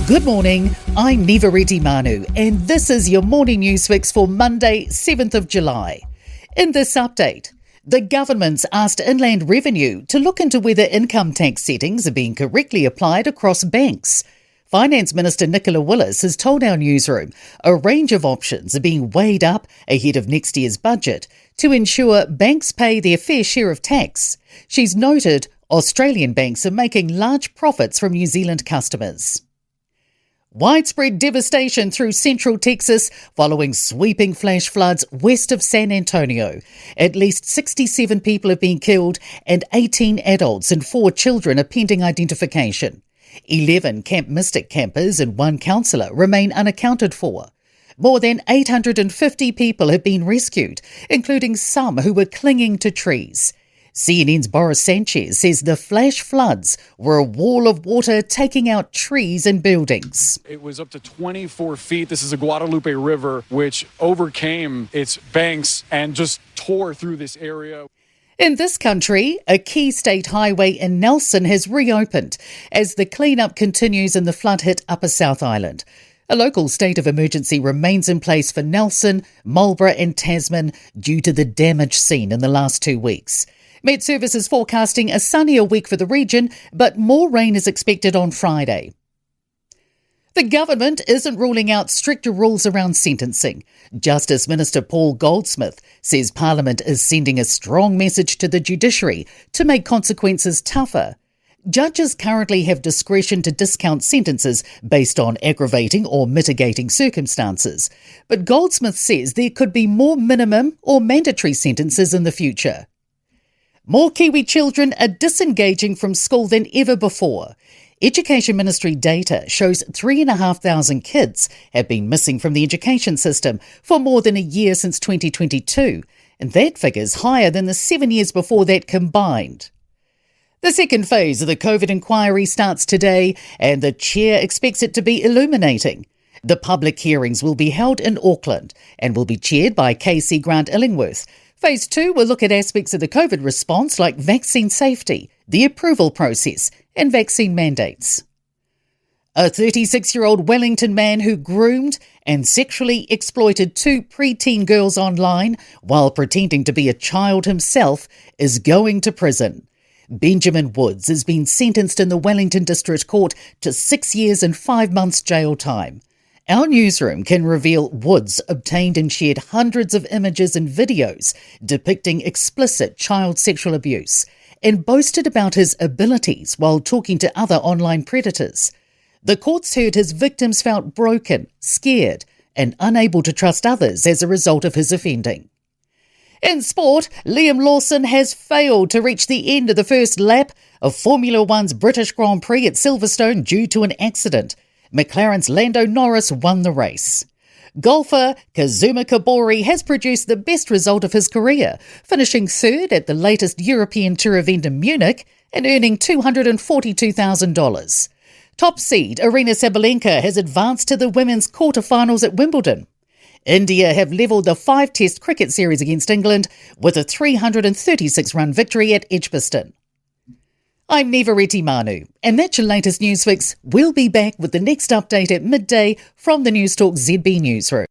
Good morning, I'm Nivareti Manu, and this is your morning news fix for Monday, 7th of July. In this update, the government's asked Inland Revenue to look into whether income tax settings are being correctly applied across banks. Finance Minister Nicola Willis has told our newsroom a range of options are being weighed up ahead of next year's budget to ensure banks pay their fair share of tax. She's noted Australian banks are making large profits from New Zealand customers. Widespread devastation through central Texas following sweeping flash floods west of San Antonio. At least 67 people have been killed and 18 adults and 4 children are pending identification. 11 Camp Mystic campers and 1 counsellor remain unaccounted for. More than 850 people have been rescued, including some who were clinging to trees. CNN's Boris Sanchez says the flash floods were a wall of water taking out trees and buildings. It was up to 24 feet. This is the Guadalupe River, which overcame its banks and just tore through this area. In this country, a key state highway in Nelson has reopened as the cleanup continues in the flood-hit Upper South Island. A local state of emergency remains in place for Nelson, Marlborough and Tasman due to the damage seen in the last 2 weeks. Met Service is forecasting a sunnier week for the region, but more rain is expected on Friday. The government isn't ruling out stricter rules around sentencing. Justice Minister Paul Goldsmith says Parliament is sending a strong message to the judiciary to make consequences tougher. Judges currently have discretion to discount sentences based on aggravating or mitigating circumstances, but Goldsmith says there could be more minimum or mandatory sentences in the future. More Kiwi children are disengaging from school than ever before. Education Ministry data shows 3,500 kids have been missing from the education system for more than a year since 2022, and that figure's higher than the 7 years before that combined. The second phase of the COVID inquiry starts today, and the chair expects it to be illuminating. The public hearings will be held in Auckland and will be chaired by KC Grant Illingworth. Phase 2 will look at aspects of the COVID response like vaccine safety, the approval process and vaccine mandates. A 36-year-old Wellington man who groomed and sexually exploited 2 preteen girls online while pretending to be a child himself is going to prison. Benjamin Woods has been sentenced in the Wellington District Court to 6 years and 5 months jail time. Our newsroom can reveal Woods obtained and shared hundreds of images and videos depicting explicit child sexual abuse and boasted about his abilities while talking to other online predators. The courts heard his victims felt broken, scared and unable to trust others as a result of his offending. In sport, Liam Lawson has failed to reach the end of the first lap of Formula One's British Grand Prix at Silverstone due to an accident. McLaren's Lando Norris won the race. Golfer Kazuma Kobori has produced the best result of his career, finishing third at the latest European Tour event in Munich and earning $242,000. Top seed Aryna Sabalenka has advanced to the women's quarterfinals at Wimbledon. India have levelled the 5-test cricket series against England with a 336-run victory at Edgbaston. I'm Nivareti Manu, and that's your latest news fix. We'll be back with the next update at midday from the Newstalk ZB newsroom.